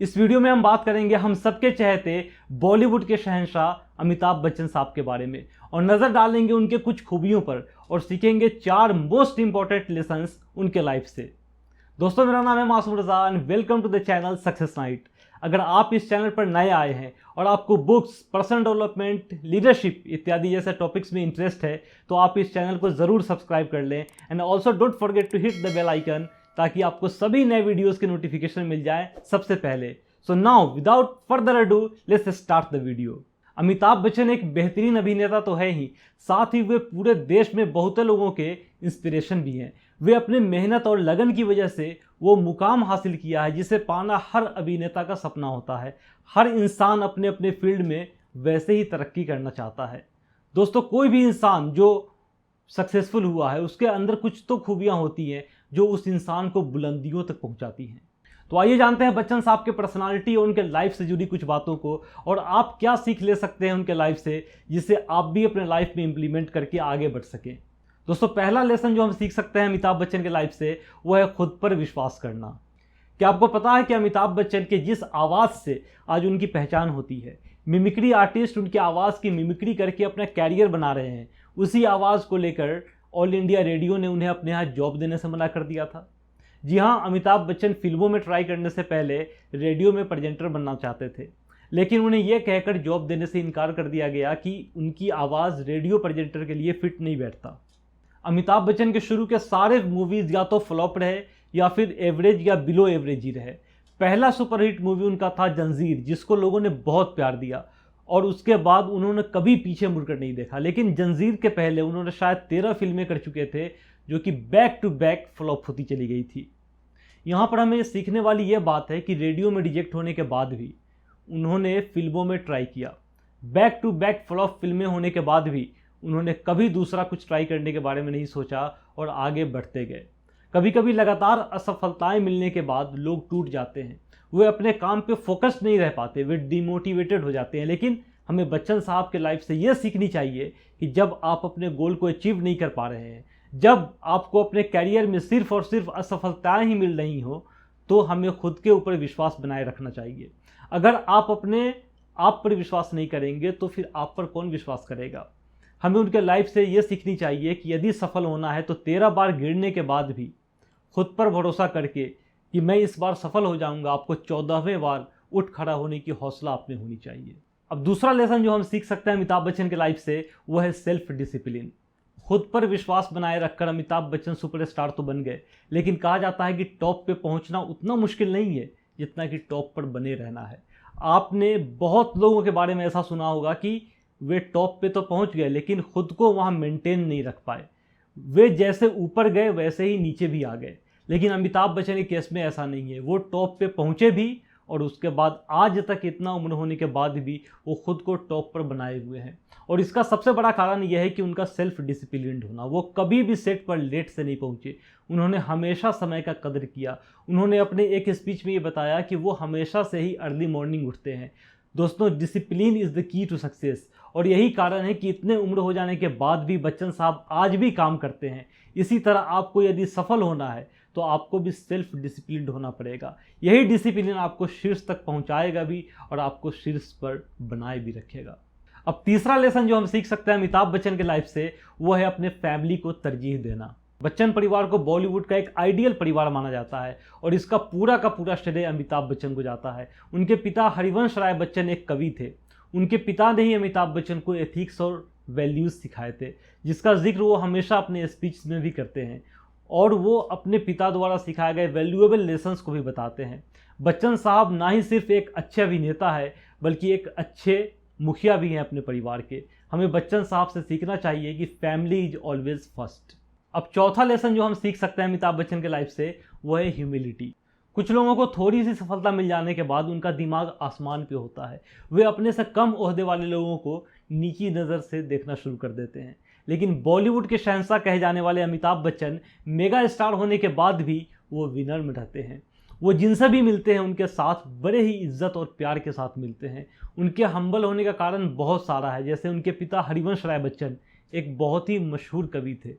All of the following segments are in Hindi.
इस वीडियो में हम बात करेंगे हम सबके चहेते बॉलीवुड के शहंशाह अमिताभ बच्चन साहब के बारे में और नज़र डालेंगे उनके कुछ खूबियों पर और सीखेंगे 4 मोस्ट इंपॉर्टेंट लेसन्स उनके लाइफ से। दोस्तों, मेरा नाम है Masoom Raza and welcome to the channel success night. अगर आप इस चैनल पर नए आए हैं और आपको बुक्स, पर्सनल डेवलपमेंट, लीडरशिप इत्यादि जैसे टॉपिक्स में इंटरेस्ट है तो आप इस चैनल को ज़रूर सब्सक्राइब कर लें and also don't forget to hit the bell icon ताकि आपको सभी नए वीडियोस के नोटिफिकेशन मिल जाए सबसे पहले। So now without further ado let's start the video. Amitabh Bachchan एक बेहतरीन अभिनेता तो है ही, साथ ही वे पूरे देश में बहुत लोगों के इंस्पिरेशन भी हैं। वे अपने मेहनत और लगन की वजह से वो मुकाम हासिल किया है जिसे पाना हर अभिनेता का सपना होता है। हर इंसान अपने अपने फील्ड में वैसे ही तरक्की करना चाहता है। दोस्तों, कोई भी इंसान जो सक्सेसफुल हुआ है उसके अंदर कुछ तो खूबियां होती हैं जो उस इंसान को बुलंदियों तक पहुंचाती हैं। तो आइए जानते हैं बच्चन साहब के पर्सनालिटी और उनके लाइफ से जुड़ी कुछ बातों को और आप क्या सीख ले सकते हैं उनके लाइफ से जिससे आप भी अपने लाइफ में इंप्लीमेंट करके आगे बढ़ सकें। दोस्तों, पहला लेसन जो हम सीख सकते हैं अमिताभ बच्चन के लाइफ से वो है खुद पर विश्वास करना। क्या आपको पता है कि अमिताभ बच्चन के जिस आवाज़ से आज उनकी पहचान होती है, मिमिक्री आर्टिस्ट उनकी आवाज़ की मिमिक्री करके अपना कैरियर बना रहे हैं, उसी आवाज़ को लेकर ऑल इंडिया रेडियो ने उन्हें अपने यहाँ जॉब देने से मना कर दिया था। जी हाँ, अमिताभ बच्चन फिल्मों में ट्राई करने से पहले रेडियो में प्रेजेंटर बनना चाहते थे, लेकिन उन्हें यह कहकर जॉब देने से इनकार कर दिया गया कि उनकी आवाज़ रेडियो प्रेजेंटर के लिए फिट नहीं बैठता। अमिताभ बच्चन के शुरू के सारे मूवीज़ या तो फ्लॉप रहे या फिर एवरेज या बिलो एवरेज ही रहे। पहला सुपरहिट मूवी उनका था जंजीर, जिसको लोगों ने बहुत प्यार दिया और उसके बाद उन्होंने कभी पीछे मुड़कर नहीं देखा। लेकिन जंजीर के पहले उन्होंने शायद 13 फिल्में कर चुके थे जो कि बैक टू बैक फ्लॉप होती चली गई थी। यहाँ पर हमें सीखने वाली यह बात है कि रेडियो में रिजेक्ट होने के बाद भी उन्होंने फिल्मों में ट्राई किया। बैक टू बैक फ्लॉप फिल्में होने के बाद भी उन्होंने कभी दूसरा कुछ ट्राई करने के बारे में नहीं सोचा और आगे बढ़ते गए। कभी कभी लगातार असफलताएं मिलने के बाद लोग टूट जाते हैं, वे अपने काम पे फोकस नहीं रह पाते, वे डिमोटिवेटेड हो जाते हैं। लेकिन हमें बच्चन साहब के लाइफ से यह सीखनी चाहिए कि जब आप अपने गोल को अचीव नहीं कर पा रहे हैं, जब आपको अपने कैरियर में सिर्फ और सिर्फ असफलताएं ही मिल रही हो, तो हमें खुद के ऊपर विश्वास बनाए रखना चाहिए। अगर आप अपने आप पर विश्वास नहीं करेंगे तो फिर आप पर कौन विश्वास करेगा। हमें उनके लाइफ से ये सीखनी चाहिए कि यदि सफल होना है तो 13 बार गिरने के बाद भी खुद पर भरोसा करके कि मैं इस बार सफल हो जाऊंगा, आपको 14वें बार उठ खड़ा होने की हौसला आप में होनी चाहिए। अब दूसरा लेसन जो हम सीख सकते हैं अमिताभ बच्चन के लाइफ से वो है सेल्फ डिसिप्लिन। खुद पर विश्वास बनाए रखकर अमिताभ बच्चन सुपरस्टार तो बन गए, लेकिन कहा जाता है कि टॉप पे पहुंचना उतना मुश्किल नहीं है जितना कि टॉप पर बने रहना है। आपने बहुत लोगों के बारे में ऐसा सुना होगा कि वे टॉप पे तो पहुंच गए लेकिन खुद को वहां मेंटेन नहीं रख पाए। वे जैसे ऊपर गए वैसे ही नीचे भी आ गए। लेकिन अमिताभ बच्चन के केस में ऐसा नहीं है। वो टॉप पे पहुंचे भी और उसके बाद आज तक इतना उम्र होने के बाद भी वो खुद को टॉप पर बनाए हुए हैं। और इसका सबसे बड़ा कारण यह है कि उनका सेल्फ डिसिप्लिन्ड होना। वो कभी भी सेट पर लेट से नहीं पहुंचे, उन्होंने हमेशा समय का कदर किया। उन्होंने अपने एक स्पीच में ये बताया कि वो हमेशा से ही अर्ली मॉर्निंग उठते हैं। दोस्तों, discipline is the key to success और यही कारण है कि इतने उम्र हो जाने के बाद भी बच्चन साहब आज भी काम करते हैं। इसी तरह आपको यदि सफल होना है तो आपको भी सेल्फ डिसिप्लिन्ड होना पड़ेगा। यही डिसिप्लिन आपको शीर्ष तक पहुंचाएगा भी और आपको शीर्ष पर बनाए भी रखेगा। अब तीसरा लेसन जो हम सीख सकते हैं अमिताभ बच्चन के लाइफ से वो है अपने फैमिली को तरजीह देना। बच्चन परिवार को बॉलीवुड का एक आइडियल परिवार माना जाता है और इसका पूरा का पूरा श्रेय अमिताभ बच्चन को जाता है। उनके पिता हरिवंश राय बच्चन एक कवि थे। उनके पिता ने ही अमिताभ बच्चन को एथिक्स और वैल्यूज़ सिखाए थे, जिसका जिक्र वो हमेशा अपने स्पीच में भी करते हैं और वो अपने पिता द्वारा सिखाए गए वैल्यूएबल लेसन्स को भी बताते हैं। बच्चन साहब ना ही सिर्फ एक अच्छे अभिनेता है बल्कि एक अच्छे मुखिया भी हैं अपने परिवार के। हमें बच्चन साहब से सीखना चाहिए कि फैमिली इज ऑलवेज फर्स्ट। अब चौथा लेसन जो हम सीख सकते हैं अमिताभ बच्चन के लाइफ से वो है ह्यूमिलिटी। कुछ लोगों को थोड़ी सी सफलता मिल जाने के बाद उनका दिमाग आसमान पे होता है। वे अपने से कम ओहदे वाले लोगों को नीची नज़र से देखना शुरू कर देते हैं। लेकिन बॉलीवुड के शहंशाह कहे जाने वाले अमिताभ बच्चन मेगा स्टार होने के बाद भी वो विनर में रहते हैं। वो जिनसे भी मिलते हैं उनके साथ बड़े ही इज्जत और प्यार के साथ मिलते हैं। उनके हम्बल होने का कारण बहुत सारा है। जैसे उनके पिता हरिवंश राय बच्चन एक बहुत ही मशहूर कवि थे।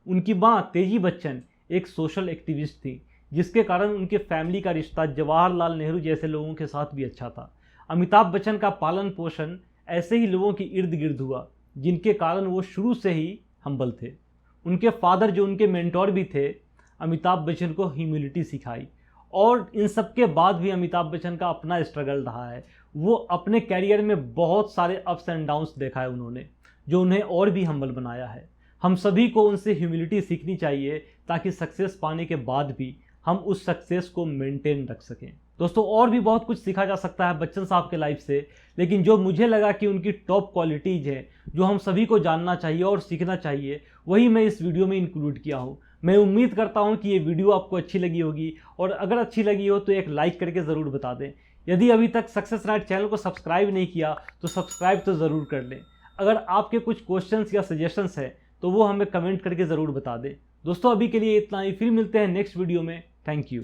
उनकी माँ तेजी बच्चन एक सोशल एक्टिविस्ट थी जिसके कारण उनके फैमिली का रिश्ता जवाहरलाल नेहरू जैसे लोगों के साथ भी अच्छा था। अमिताभ बच्चन का पालन पोषण ऐसे ही लोगों के इर्द गिर्द हुआ जिनके कारण वो शुरू से ही हम्बल थे। उनके फादर जो उनके मेंटोर भी थे, अमिताभ बच्चन को ह्यूमिलिटी सिखाई। और इन सब के बाद भी अमिताभ बच्चन का अपना स्ट्रगल रहा है। वो अपने कैरियर में बहुत सारे अप्स एंड डाउन्स देखा है उन्होंने, जो उन्हें और भी हम्बल बनाया है। हम सभी को उनसे ह्यूमिलिटी सीखनी चाहिए ताकि सक्सेस पाने के बाद भी हम उस सक्सेस को मेंटेन रख सकें। दोस्तों, और भी बहुत कुछ सीखा जा सकता है बच्चन साहब के लाइफ से, लेकिन जो मुझे लगा कि उनकी टॉप क्वालिटीज़ हैं जो हम सभी को जानना चाहिए और सीखना चाहिए, वही मैं इस वीडियो में इंक्लूड किया हूँ। मैं उम्मीद करता हूँ कि ये वीडियो आपको अच्छी लगी होगी, और अगर अच्छी लगी हो तो एक लाइक करके ज़रूर बता दें। यदि अभी तक सक्सेस नाइट चैनल को सब्सक्राइब नहीं किया तो सब्सक्राइब तो ज़रूर कर लें। अगर आपके कुछ क्वेश्चंस या सजेशंस हैं तो वो हमें कमेंट करके ज़रूर बता दें। दोस्तों, अभी के लिए इतना ही, फिर मिलते हैं नेक्स्ट वीडियो में। Thank you.